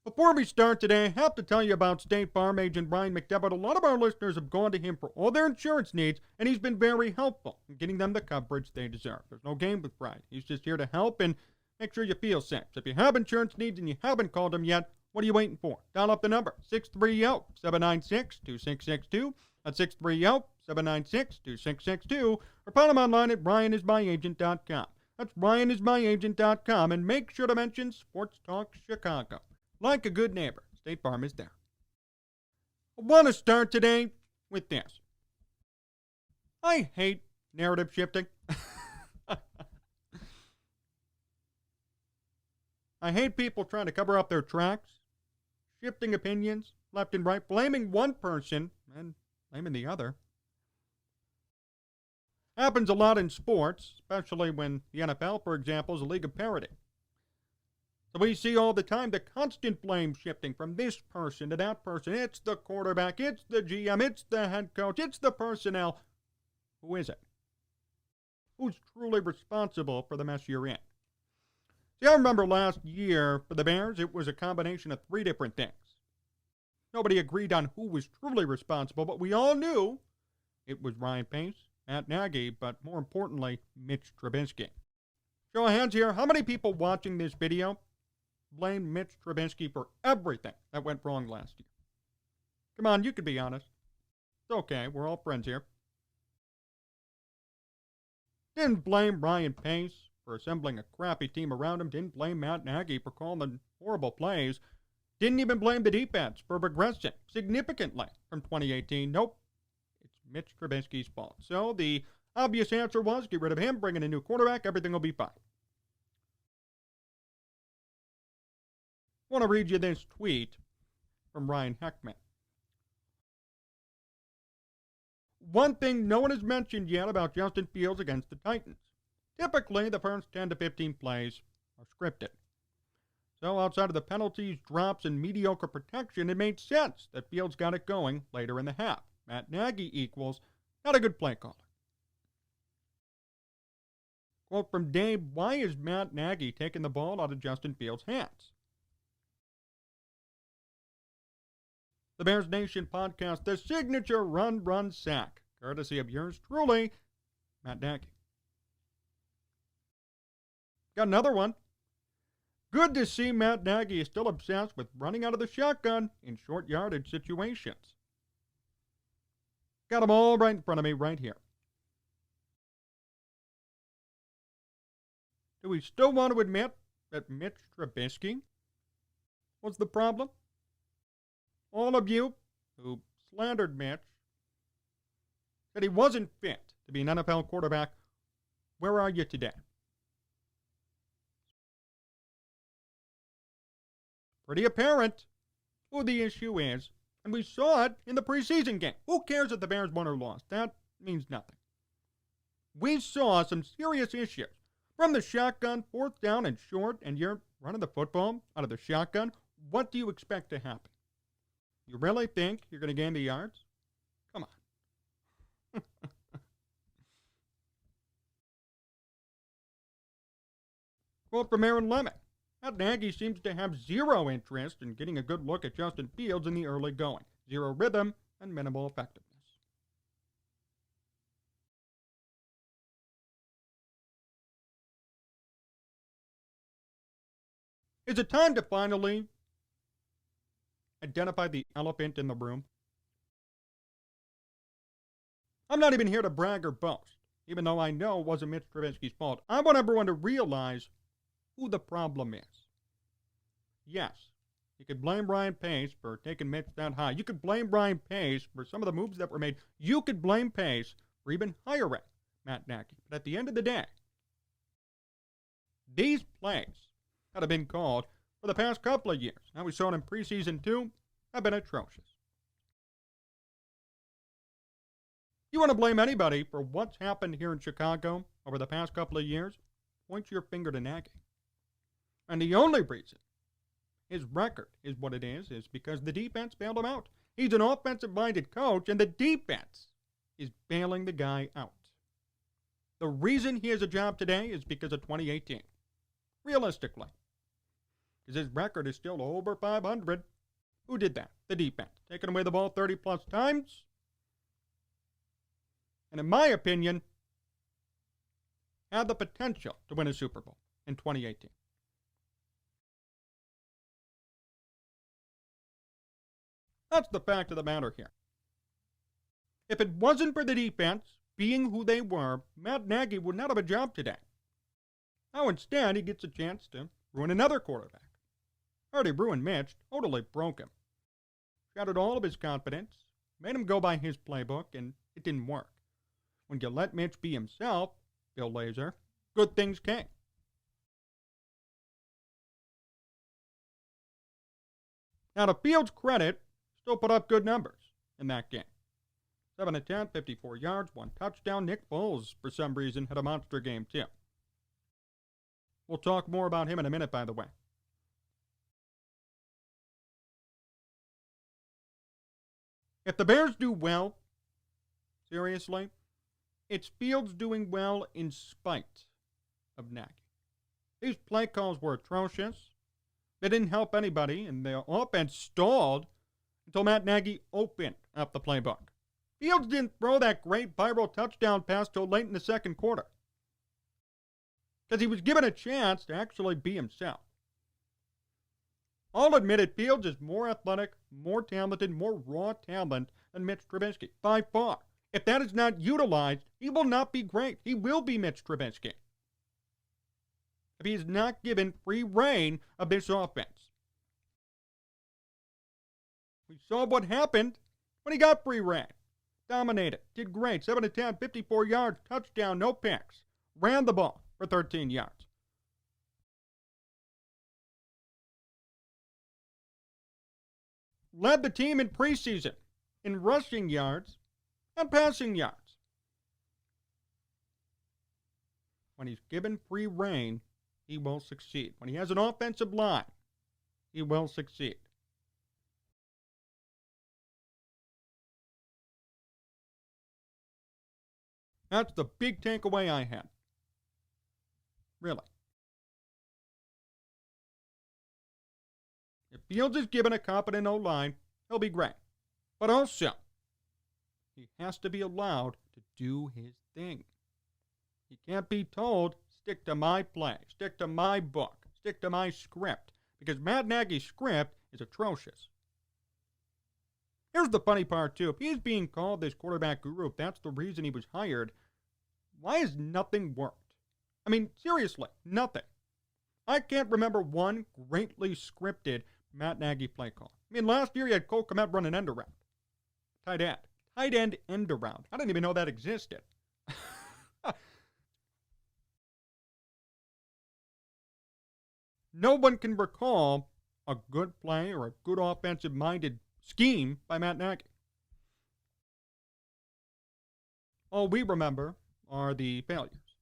Before we start today, I have to tell you about State Farm agent Brian McDevitt. A lot of our listeners have gone to him for all their insurance needs, and he's been very helpful in getting them the coverage they deserve. There's no game with Brian. He's just here to help and make sure you feel safe. So if you have insurance needs and you haven't called him yet, what are you waiting for? Dial up the number, 630-796-2662. That's 630-796-2662. Or find him online at bryanismyagent.com. That's bryanismyagent.com. And make sure to mention Sports Talk Chicago. Like a good neighbor, State Farm is there. I want to start today with this. I hate narrative shifting. I hate people trying to cover up their tracks, shifting opinions left and right, blaming one person and blaming the other. Happens a lot in sports, especially when the NFL, for example, is a league of parity. So we see all the time the constant blame shifting from this person to that person. It's the quarterback, it's the GM, it's the head coach, it's the personnel. Who is it? Who's truly responsible for the mess you're in? See, I remember last year for the Bears, it was a combination of three different things. Nobody agreed on who was truly responsible, but we all knew it was Ryan Pace, Matt Nagy, but more importantly, Mitch Trubisky. Show of hands here, how many people watching this video blame Mitch Trubisky for everything that went wrong last year? Come on, you could be honest. It's okay, we're all friends here. Didn't blame Ryan Pace for assembling a crappy team around him. Didn't blame Matt Nagy for calling horrible plays. Didn't even blame the defense for regressing significantly from 2018. Nope, it's Mitch Trubisky's fault. So the obvious answer was get rid of him, bring in a new quarterback, everything will be fine. I want to read you this tweet from Ryan Heckman. One thing no one has mentioned yet about Justin Fields against the Titans. Typically, the first 10 to 15 plays are scripted. So outside of the penalties, drops, and mediocre protection, it made sense that Fields got it going later in the half. Matt Nagy equals not a good play caller. Quote from Dave, why is Matt Nagy taking the ball out of Justin Fields' hands? The Bears Nation podcast, the signature run, sack, courtesy of yours truly, Matt Nagy. Got another one. Good to see Matt Nagy is still obsessed with running out of the shotgun in short yardage situations. Got them all right in front of me right here. Do we still want to admit that Mitch Trubisky was the problem? All of you who slandered Mitch said he wasn't fit to be an NFL quarterback. Where are you today? Pretty apparent who the issue is, and we saw it in the preseason game. Who cares if the Bears won or lost? That means nothing. We saw some serious issues. From the shotgun, fourth down and short, and you're running the football out of the shotgun, what do you expect to happen? You really think you're going to gain the yards? Come on. Quote from Aaron Lemon. Matt Nagy seems to have zero interest in getting a good look at Justin Fields in the early going. Zero rhythm and minimal effectiveness. Is it time to finally identify the elephant in the room? I'm not even here to brag or boast, even though I know it wasn't Mitch Trubisky's fault. I want everyone to realize who the problem is. Yes, you could blame Ryan Pace for taking Mitch that high. You could blame Ryan Pace for some of the moves that were made. You could blame Pace for even hiring Matt Nagy. But at the end of the day, these plays that have been called for the past couple of years, now we saw it in preseason 2, have been atrocious. You want to blame anybody for what's happened here in Chicago over the past couple of years, point your finger to Nagy. And the only reason his record is what it is because the defense bailed him out. He's an offensive-minded coach, and the defense is bailing the guy out. The reason he has a job today is because of 2018. Realistically. because his record is still over 500. Who did that? The defense. Taking away the ball 30-plus times. And in my opinion, had the potential to win a Super Bowl in 2018. That's the fact of the matter here. If it wasn't for the defense being who they were, Matt Nagy would not have a job today. Now instead, he gets a chance to ruin another quarterback. Already ruined Mitch, totally broke him. Shattered all of his confidence, made him go by his playbook, and it didn't work. When you let Mitch be himself, Bill Lazor, good things came. Now, to Fields' credit, still put up good numbers in that game. 7 of 10, 54 yards, 1 touchdown. Nick Foles, for some reason, had a monster game, too. We'll talk more about him in a minute, by the way. If the Bears do well, seriously, it's Fields doing well in spite of Nagy. These play calls were atrocious. They didn't help anybody, and the offense stalled until Matt Nagy opened up the playbook. Fields didn't throw that great viral touchdown pass till late in the second quarter, because he was given a chance to actually be himself. I'll admit it, Fields is more athletic, more talented, more raw talent than Mitch Trubisky, by far. If that is not utilized, he will not be great. He will be Mitch Trubisky if he is not given free reign of this offense. We saw what happened when he got free reign. Dominated, did great, 7 of 10, 54 yards, touchdown, no picks. Ran the ball for 13 yards. Led the team in preseason in rushing yards and passing yards. When he's given free reign, he will succeed. When he has an offensive line, he will succeed. That's the big takeaway I had. Really. If Fields is given a competent O-line, he'll be great. But also, he has to be allowed to do his thing. He can't be told, stick to my play, stick to my book, stick to my script, because Matt Nagy's script is atrocious. Here's the funny part, too. If he's being called this quarterback guru, if that's the reason he was hired, why has nothing worked? I mean, seriously, nothing. I can't remember one greatly scripted Matt Nagy play call. I mean, last year he had Cole Kmet run an end around. Tight end. Tight end end around. I didn't even know that existed. No one can recall a good play or a good offensive-minded scheme by Matt Nagy. All we remember are the failures,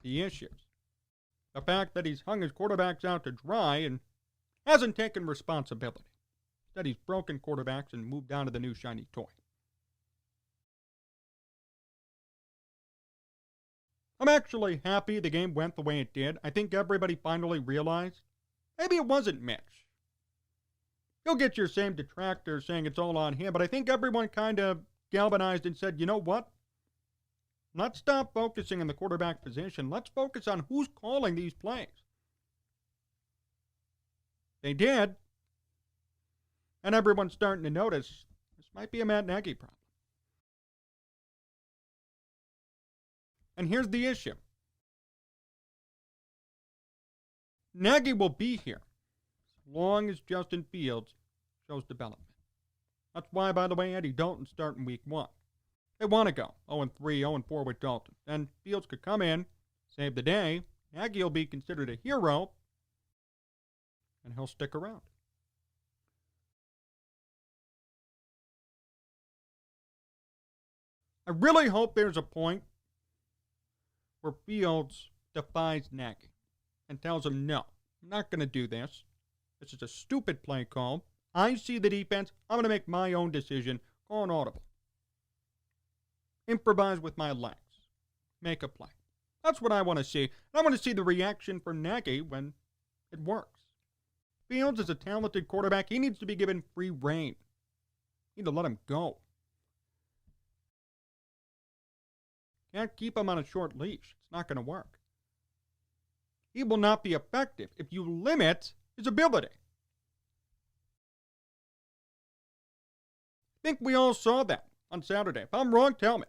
the issues, the fact that he's hung his quarterbacks out to dry and hasn't taken responsibility. Instead, he's broken quarterbacks and moved on to the new shiny toy. I'm actually happy the game went the way it did. I think everybody finally realized maybe it wasn't Mitch. You'll get your same detractors saying it's all on him, but I think everyone kind of galvanized and said, you know what? Let's stop focusing on the quarterback position. Let's focus on who's calling these plays. They did. And everyone's starting to notice this might be a Matt Nagy problem. And here's the issue. Nagy will be here as long as Justin Fields shows development. That's why, by the way, Eddie Dalton's starting week 1. They want to go 0-3, 0-4 with Dalton. Then Fields could come in, save the day. Nagy will be considered a hero, and he'll stick around. I really hope there's a point where Fields defies Nagy and tells him, no, I'm not going to do this. This is a stupid play call. I see the defense. I'm going to make my own decision. Call an audible. Improvise with my legs. Make a play. That's what I want to see. And I want to see the reaction from Nagy when It works. Fields is a talented quarterback. He needs to be given free rein. You need to let him go. Can't keep him on a short leash. It's not going to work. He will not be effective if you limit his ability. I think we all saw that on Saturday. If I'm wrong, tell me.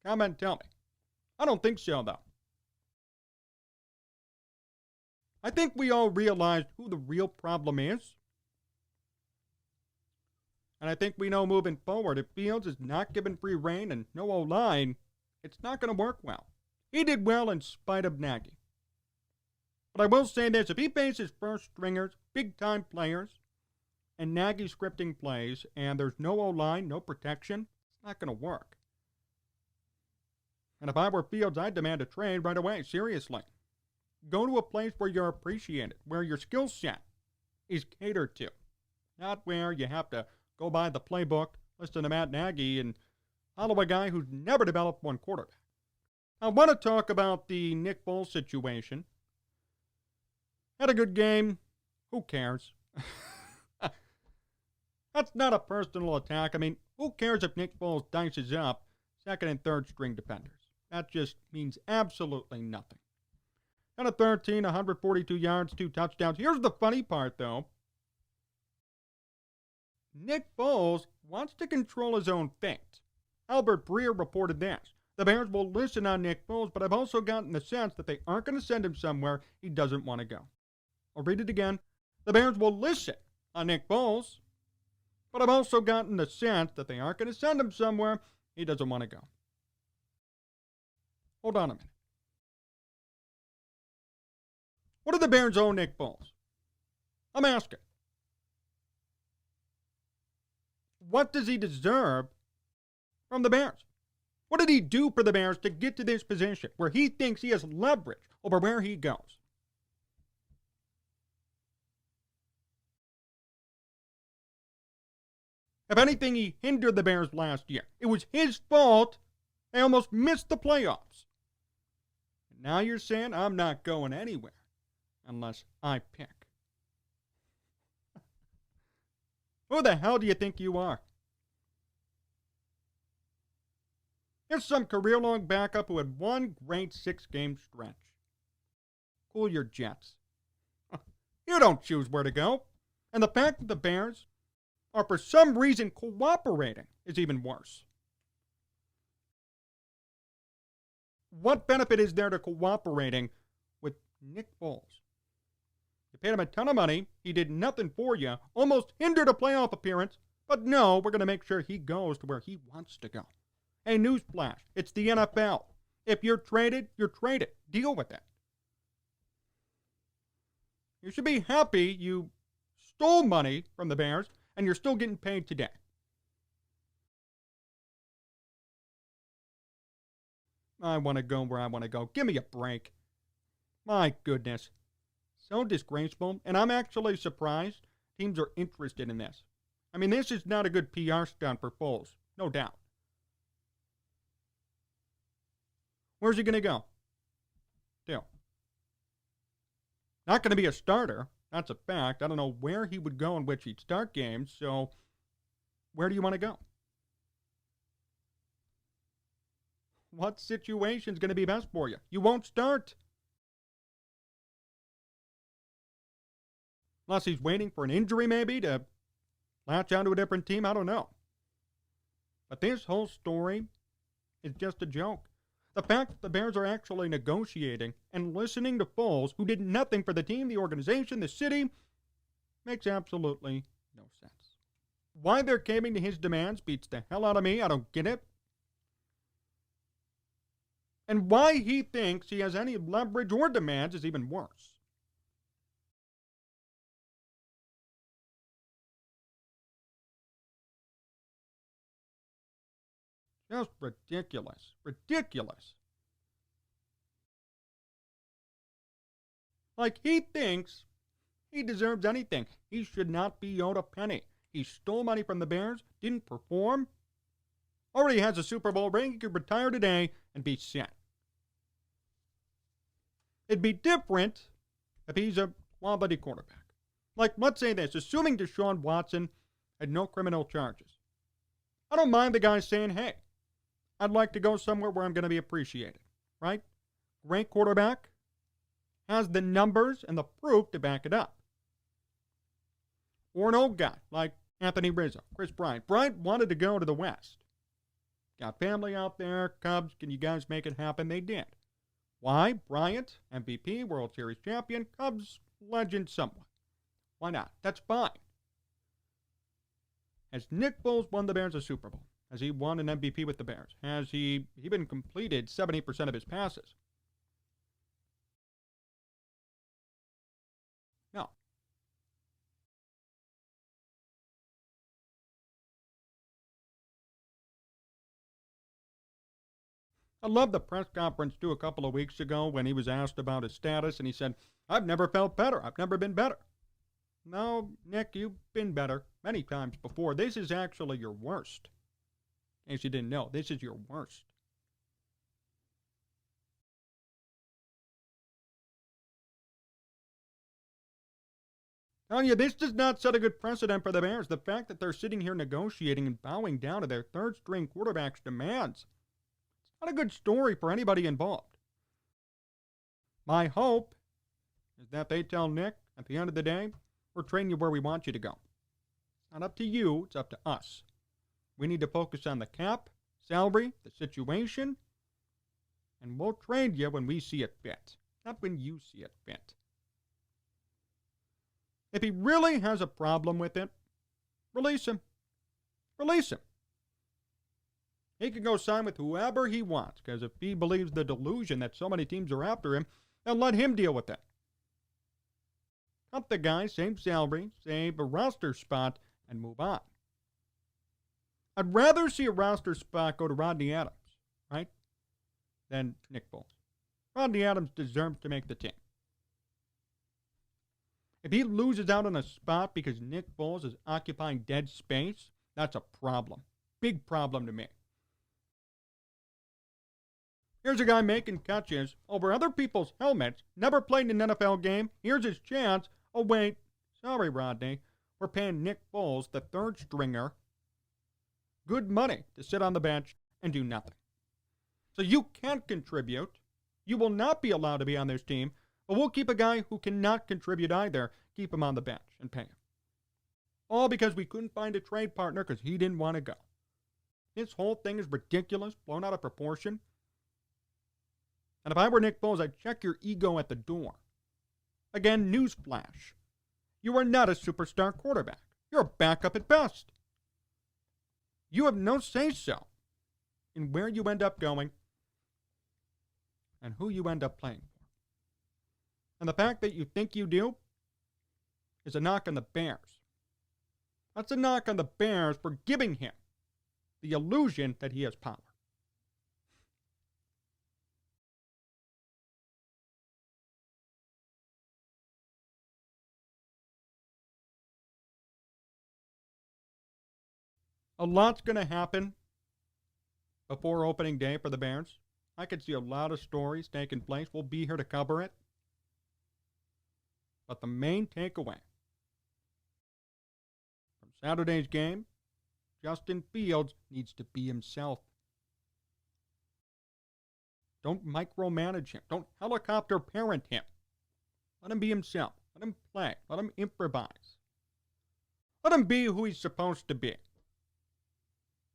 Comment, tell me. I don't think so, though. I think we all realized who the real problem is. And I think we know moving forward, if Fields is not given free rein and no O-line, it's not going to work well. He did well in spite of Nagy. But I will say this, if he faces first stringers, big-time players, and Nagy scripting plays, and there's no O-line, no protection, it's not going to work. And if I were Fields, I'd demand a trade right away, seriously. Go to a place where you're appreciated, where your skill set is catered to. Not where you have to go by the playbook, listen to Matt Nagy, and follow a guy who's never developed one quarterback. I want to talk about the Nick Foles situation. Had a good game. Who cares? That's not a personal attack. I mean, who cares if Nick Foles dices up second and third string defenders? That just means absolutely nothing. 10 of 13, 142 yards, 2 touchdowns. Here's the funny part, though. Nick Foles wants to control his own fate. Albert Breer reported this. The Bears will listen on Nick Foles, but I've also gotten the sense that they aren't going to send him somewhere he doesn't want to go. I'll read it again. The Bears will listen on Nick Foles, but I've also gotten the sense that they aren't going to send him somewhere he doesn't want to go. Hold on a minute. What do the Bears owe Nick Foles? I'm asking. What does he deserve from the Bears? What did he do for the Bears to get to this position where he thinks he has leverage over where he goes? If anything, he hindered the Bears last year. It was his fault. They almost missed the playoffs. And now you're saying I'm not going anywhere unless I pick. Who the hell do you think you are? Here's some career-long backup who had one great 6-game stretch. Cool your jets. You don't choose where to go. And the fact that the Bears are for some reason cooperating is even worse. What benefit is there to cooperating with Nick Foles? You paid him a ton of money, he did nothing for you, almost hindered a playoff appearance, but no, we're going to make sure he goes to where he wants to go. Hey, newsflash, it's the NFL. If you're traded, you're traded. Deal with it. You should be happy you stole money from the Bears and you're still getting paid today. I want to go where I want to go. Give me a break. My goodness. So disgraceful. And I'm actually surprised teams are interested in this. I mean, this is not a good PR stunt for Foles. No doubt. Where's he going to go? Still. Not going to be a starter. That's a fact. I don't know where he would go in which he'd start games. So, where do you want to go? What situation's going to be best for you? You won't start. Unless he's waiting for an injury maybe to latch onto a different team. I don't know. But this whole story is just a joke. The fact that the Bears are actually negotiating and listening to Foles, who did nothing for the team, the organization, the city, makes absolutely no sense. Why they're caving to his demands beats the hell out of me. I don't get it. And why he thinks he has any leverage or demands is even worse. Just ridiculous. Ridiculous. Like he thinks he deserves anything. He should not be owed a penny. He stole money from the Bears, didn't perform, already has a Super Bowl ring, he could retire today and be set. It'd be different if he's a quality quarterback. Like, let's say this, assuming Deshaun Watson had no criminal charges. I don't mind the guy saying, hey, I'd like to go somewhere where I'm going to be appreciated, right? Great quarterback, has the numbers and the proof to back it up. Or an old guy like Anthony Rizzo, Chris Bryant. Bryant wanted to go to the West. Got family out there, Cubs, can you guys make it happen? They did. Why? Bryant, MVP, World Series champion, Cubs legend somewhat. Why not? That's fine. Has Nick Foles won the Bears a Super Bowl? Has he won an MVP with the Bears? Has he even completed 70% of his passes? No. I love the press conference, too, a couple of weeks ago when he was asked about his status, and he said, I've never felt better. I've never been better. No, Nick, you've been better many times before. This is actually your worst. In case you didn't know, this is your worst. Telling you, this does not set a good precedent for the Bears. The fact that they're sitting here negotiating and bowing down to their third-string quarterback's demands. It's not a good story for anybody involved. My hope is that they tell Nick, at the end of the day, we're trading you where we want you to go. It's not up to you, it's up to us. We need to focus on the cap, salary, the situation, and we'll trade you when we see it fit, not when you see it fit. If he really has a problem with it, release him. Release him. He can go sign with whoever he wants, because if he believes the delusion that so many teams are after him, then let him deal with it. Cut the guy, same salary, save a roster spot, and move on. I'd rather see a roster spot go to Rodney Adams, right, than Nick Foles. Rodney Adams deserves to make the team. If he loses out on a spot because Nick Foles is occupying dead space, that's a problem. Big problem to me. Here's a guy making catches over other people's helmets, never played an NFL game. Here's his chance. Oh, wait. Sorry, Rodney. We're paying Nick Foles, the third stringer, good money to sit on the bench and do nothing. So you can't contribute. You will not be allowed to be on this team, but we'll keep a guy who cannot contribute either, keep him on the bench and pay him. All because we couldn't find a trade partner because he didn't want to go. This whole thing is ridiculous, blown out of proportion. And if I were Nick Foles, I'd check your ego at the door. Again, newsflash. You are not a superstar quarterback. You're a backup at best. You have no say-so in where you end up going and who you end up playing for. And the fact that you think you do is a knock on the Bears. That's a knock on the Bears for giving him the illusion that he has power. A lot's going to happen before opening day for the Bears. I could see a lot of stories taking place. We'll be here to cover it. But the main takeaway from Saturday's game, Justin Fields needs to be himself. Don't micromanage him. Don't helicopter parent him. Let him be himself. Let him play. Let him improvise. Let him be who he's supposed to be.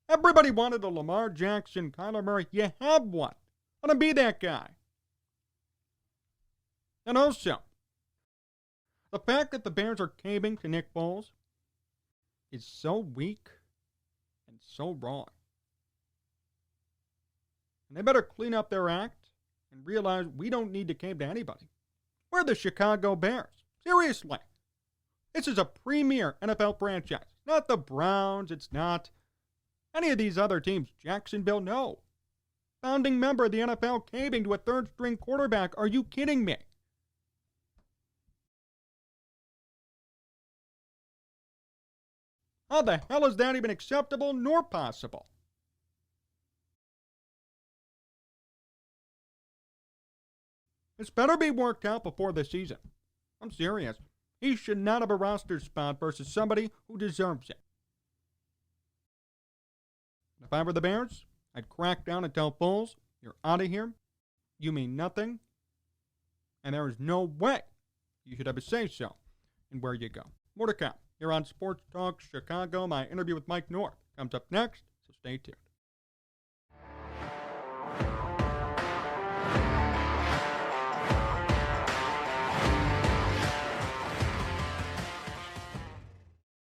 Everybody wanted a Lamar Jackson, Kyler Murray. You have one. Let him be that guy. And also, the fact that the Bears are caving to Nick Foles is so weak and so wrong. And they better clean up their act and realize we don't need to cave to anybody. We're the Chicago Bears. Seriously. This is a premier NFL franchise. Not the Browns. It's not any of these other teams. Jacksonville, no. Founding member of the NFL caving to a third-string quarterback. Are you kidding me? How the hell is that even acceptable nor possible? This better be worked out before the season. I'm serious. He should not have a roster spot versus somebody who deserves it. If I were the Bears, I'd crack down and tell Foles, you're out of here. You mean nothing. And there is no way you should have a say-so in where you go. More to come here on Sports Talk Chicago. My interview with Mike North comes up next, so stay tuned.